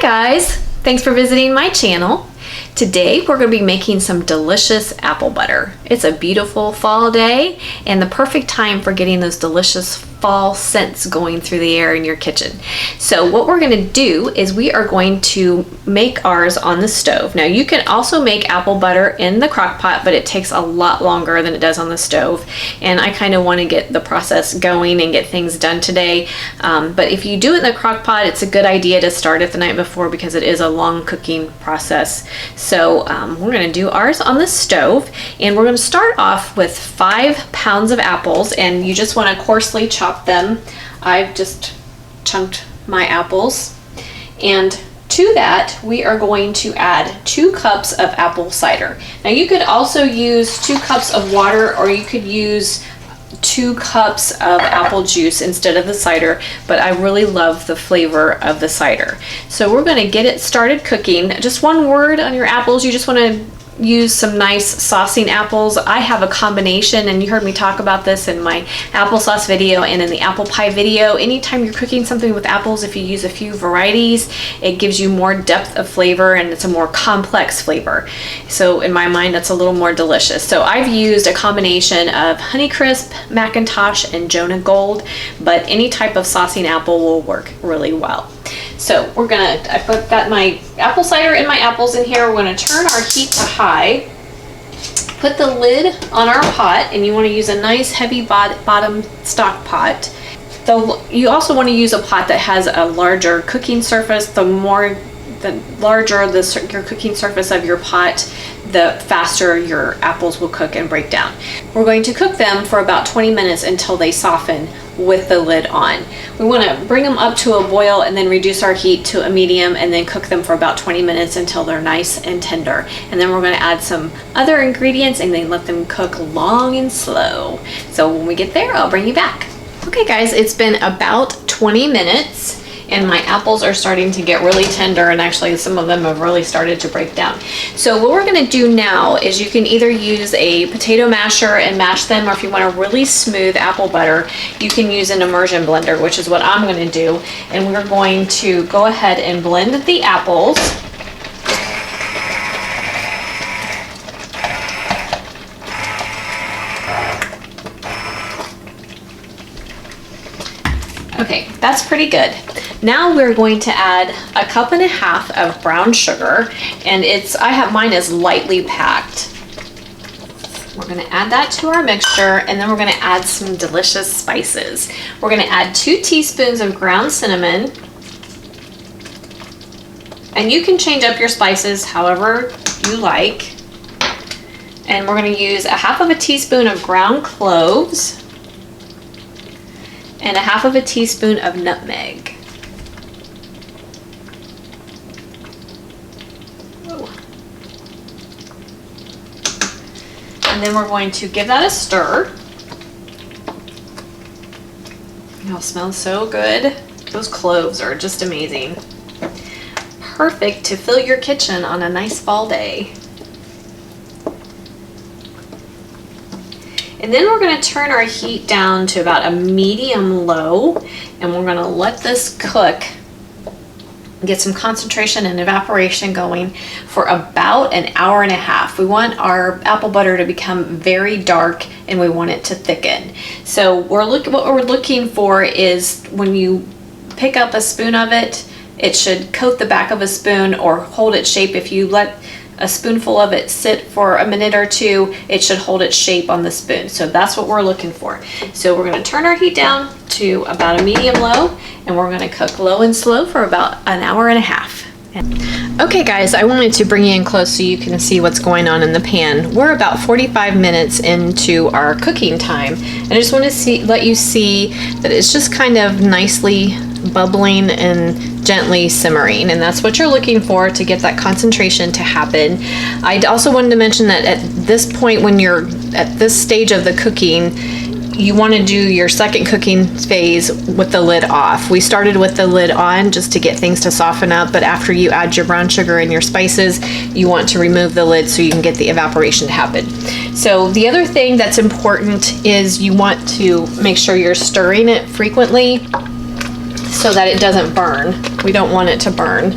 guys, thanks for visiting my channel. Today we're going to be making some delicious apple butter. It's a beautiful fall day and the perfect time for getting those delicious fall scents going through the air in your kitchen. So what we're going to do is we are going to make ours on the stove. Now you can also make apple butter in the crock pot, but it takes a lot longer than it does on the stove, and I kind of want to get the process going and get things done today. But if you do it in the crock pot, it's a good idea to start it the night before because it is a long cooking process. So we're going to do ours on the stove, and we're going to start off with 5 pounds of apples, and you just want to coarsely chop them. I've just chunked my apples, and to that we are going to add 2 cups of apple cider. Now you could also use 2 cups of water, or you could use 2 cups of apple juice instead of the cider, but I really love the flavor of the cider. So we're going to get it started cooking. Just one word on your apples: you just want to use some nice saucing apples. I have a combination, and you heard me talk about this in my applesauce video and in the apple pie video. Anytime you're cooking something with apples, if you use a few varieties, it gives you more depth of flavor and it's a more complex flavor. So in my mind, that's a little more delicious. So I've used a combination of Honeycrisp, McIntosh, and Jonah Gold, but any type of saucing apple will work really well. So I put my apple cider and my apples in here. We're going to turn our heat to high, put the lid on our pot, and you want to use a nice heavy bottom stock pot. You also want to use a pot that has a larger cooking surface. The larger your cooking surface of your pot, the faster your apples will cook and break down. We're going to cook them for about 20 minutes until they soften with the lid on. We want to bring them up to a boil and then reduce our heat to a medium, and then cook them for about 20 minutes until they're nice and tender. And then we're going to add some other ingredients and then let them cook long and slow. So when we get there, I'll bring you back. Okay guys, it's been about 20 minutes. And my apples are starting to get really tender, and actually some of them have really started to break down. So what we're going to do now is you can either use a potato masher and mash them, or if you want a really smooth apple butter, you can use an immersion blender, which is what I'm going to do. And we're going to go ahead and blend the apples. Okay, that's pretty good. Now we're going to add 1.5 cups of brown sugar, and mine is lightly packed. We're going to add that to our mixture, and then we're going to add some delicious spices. We're going to add 2 teaspoons of ground cinnamon, and you can change up your spices however you like. And we're going to use 1/2 teaspoon of ground cloves and 1/2 teaspoon of nutmeg. And then we're going to give that a stir. Oh, it smells so good. Those cloves are just amazing. Perfect to fill your kitchen on a nice fall day. And then we're going to turn our heat down to about a medium low, and we're going to let this cook, get some concentration and evaporation going for about 1.5 hours. We want our apple butter to become very dark, and we want it to thicken. So what we're looking for is when you pick up a spoon of it, it should coat the back of a spoon or hold its shape. If you let a spoonful of it sit for a minute or 2, it should hold its shape on the spoon. So that's what we're looking for. So we're going to turn our heat down to about a medium low, and we're going to cook low and slow for about 1.5 hours. Okay guys, I wanted to bring you in close so you can see what's going on in the pan. We're about 45 minutes into our cooking time, and I just want to let you see that it's just kind of nicely bubbling and gently simmering, and that's what you're looking for to get that concentration to happen. I also wanted to mention that at this point, when you're at this stage of the cooking, you want to do your second cooking phase with the lid off. We started with the lid on just to get things to soften up, but after you add your brown sugar and your spices, you want to remove the lid so you can get the evaporation to happen. So the other thing that's important is you want to make sure you're stirring it frequently so that it doesn't burn. We don't want it to burn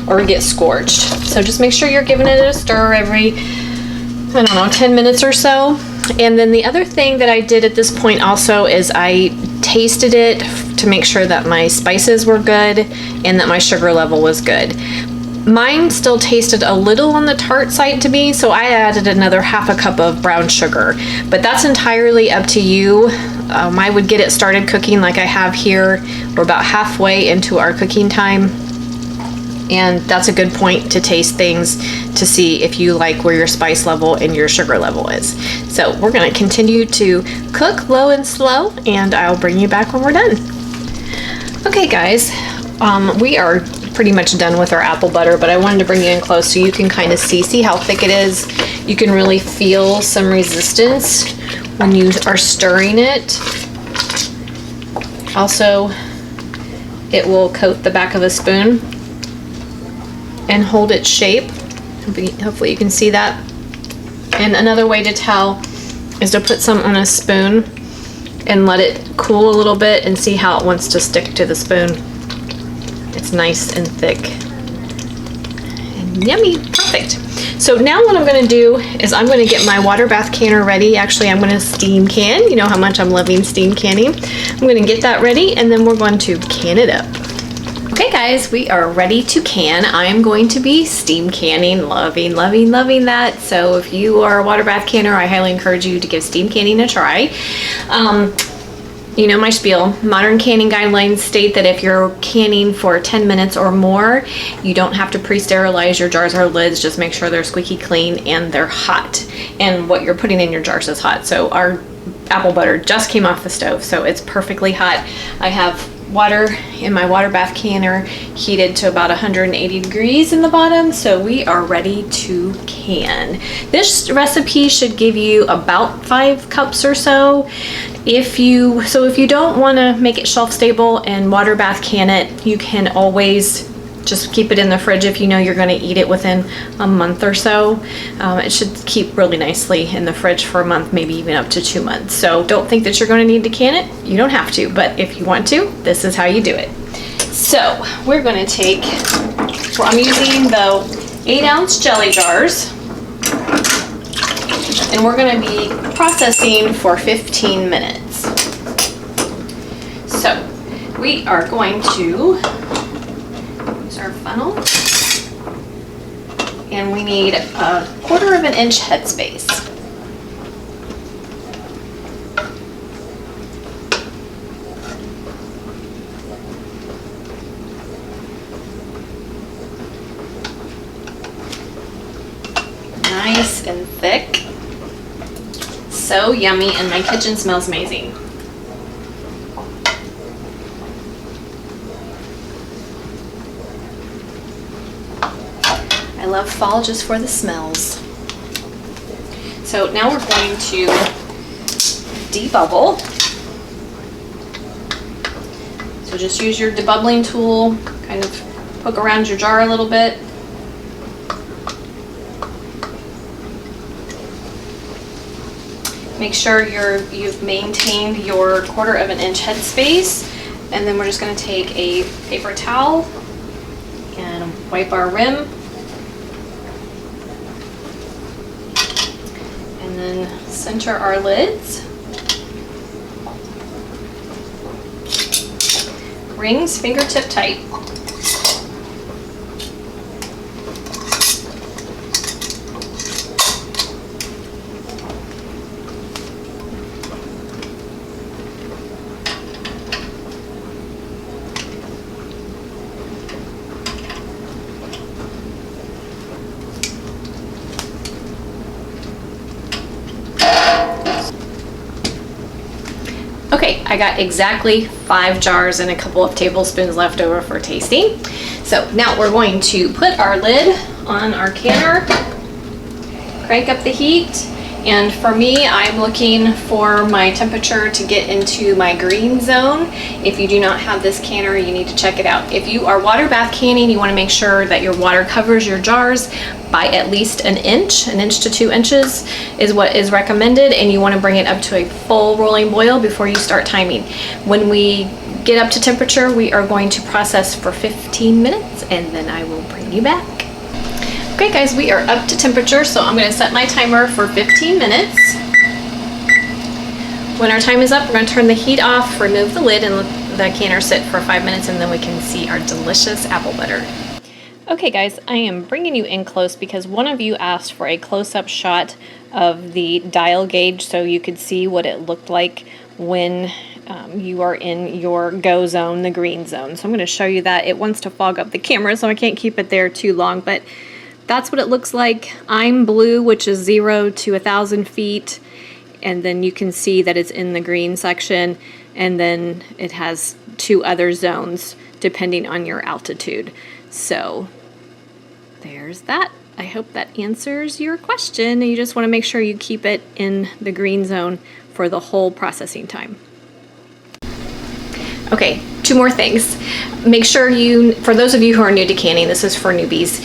or get scorched. So just make sure you're giving it a stir every, I don't know, 10 minutes or so. And then the other thing that I did at this point also is I tasted it to make sure that my spices were good and that my sugar level was good. Mine still tasted a little on the tart side to me, so I added another half a cup of brown sugar, but that's entirely up to you. I would get it started cooking like I have here. We're about halfway into our cooking time, and that's a good point to taste things to see if you like where your spice level and your sugar level is. So we're going to continue to cook low and slow, and I'll bring you back when we're done. Okay guys, we are pretty much done with our apple butter, but I wanted to bring you in close so you can kind of see how thick it is. You can really feel some resistance when you are stirring it. Also, it will coat the back of a spoon and hold its shape. Hopefully you can see that. And another way to tell is to put some on a spoon and let it cool a little bit and see how it wants to stick to the spoon. It's nice and thick and yummy. Perfect. So now what I'm going to do is I'm going to get my water bath canner ready. Actually, I'm going to steam can. You know how much I'm loving steam canning. I'm going to get that ready, and then we're going to can it up. Okay guys, we are ready to can. I'm going to be steam canning. Loving that. So if you are a water bath canner, I highly encourage you to give steam canning a try. You know my spiel. Modern canning guidelines state that if you're canning for 10 minutes or more, you don't have to pre-sterilize your jars or lids. Just make sure they're squeaky clean and they're hot. And what you're putting in your jars is hot. So our apple butter just came off the stove, so it's perfectly hot. I have water in my water bath canner heated to about 180 degrees in the bottom, so we are ready to can. This recipe should give you about 5 cups or so. If you don't want to make it shelf stable and water bath can it, you can always just keep it in the fridge if you know you're going to eat it within a month or so. It should keep really nicely in the fridge for a month, maybe even up to 2 months. So don't think that you're going to need to can it. You don't have to, but if you want to, this is how you do it. So we're going to take, I'm using the 8-ounce jelly jars, and we're going to be processing for 15 minutes. So we are going to our funnel, and we need a 1/4 of an inch headspace. Nice and thick. So yummy, and my kitchen smells amazing. I love fall just for the smells. So now we're going to debubble. So just use your debubbling tool, kind of poke around your jar a little bit. Make sure you've maintained your 1/4 of an inch headspace, and then we're just going to take a paper towel and wipe our rim. And then center our lids. Rings fingertip tight. Okay, I got exactly 5 jars and a couple of tablespoons left over for tasting. So now we're going to put our lid on our canner, crank up the heat, and for me, I'm looking for my temperature to get into my green zone. If you do not have this canner, you need to check it out. If you are water bath canning, you want to make sure that your water covers your jars by at least an inch to 2 inches is what is recommended, and you want to bring it up to a full rolling boil before you start timing. When we get up to temperature, we are going to process for 15 minutes and then I will bring you back. Okay guys, we are up to temperature, so I'm going to set my timer for 15 minutes. When our time is up, we're going to turn the heat off, remove the lid, and let the canner sit for 5 minutes, and then we can see our delicious apple butter. Okay guys, I am bringing you in close because one of you asked for a close-up shot of the dial gauge so you could see what it looked like when you are in your go zone, the green zone. So I'm going to show you that. It wants to fog up the camera, so I can't keep it there too long, but that's what it looks like. I'm blue, which is 0 to 1,000 feet, and then you can see that it's in the green section, and then it has 2 other zones depending on your altitude. So there's that. I hope that answers your question. You just want to make sure you keep it in the green zone for the whole processing time. Okay, 2 more things. Make sure you, for those of you who are new to canning, this is for newbies,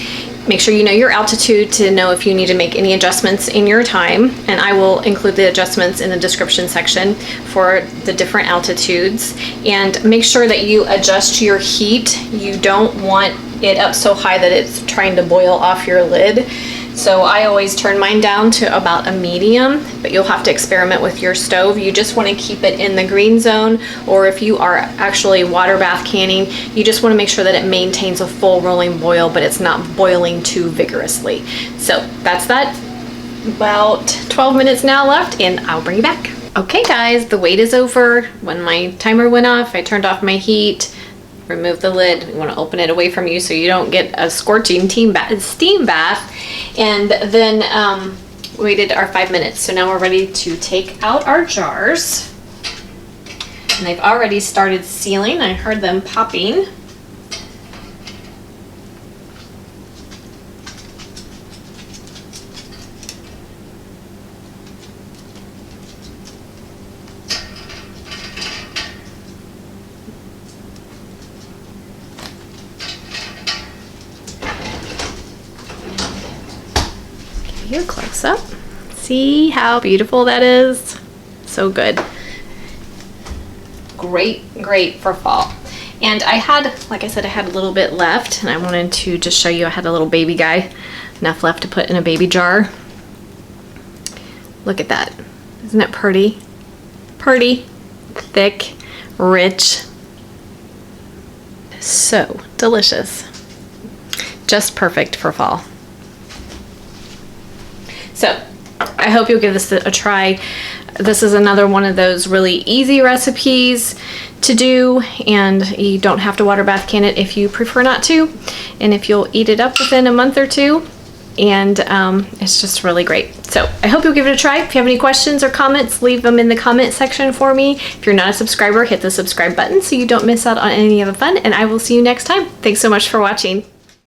make sure you know your altitude to know if you need to make any adjustments in your time, and I will include the adjustments in the description section for the different altitudes. And make sure that you adjust your heat. You don't want it up so high that it's trying to boil off your lid. So I always turn mine down to about a medium, but you'll have to experiment with your stove. You just want to keep it in the green zone, or if you are actually water bath canning, you just want to make sure that it maintains a full rolling boil, but it's not boiling too vigorously. So that's that. About 12 minutes now left, and I'll bring you back. Okay guys, the wait is over. When my timer went off, I turned off my heat, remove the lid. You want to open it away from you so you don't get a scorching steam bath, and then waited our 5 minutes. So now we're ready to take out our jars, and they've already started sealing. I heard them popping. Here, close up. See how beautiful that is? So good. Great for fall. And I had, like I said, I had a little bit left, and I wanted to just show you I had a little baby guy, enough left to put in a baby jar. Look at that. Isn't it pretty? Pretty, thick, rich. So delicious. Just perfect for fall. So I hope you'll give this a try. This is another one of those really easy recipes to do, and you don't have to water bath can it if you prefer not to, and if you'll eat it up within a month or 2, and it's just really great. So I hope you'll give it a try. If you have any questions or comments, leave them in the comment section for me. If you're not a subscriber, hit the subscribe button so you don't miss out on any of the fun, and I will see you next time. Thanks so much for watching.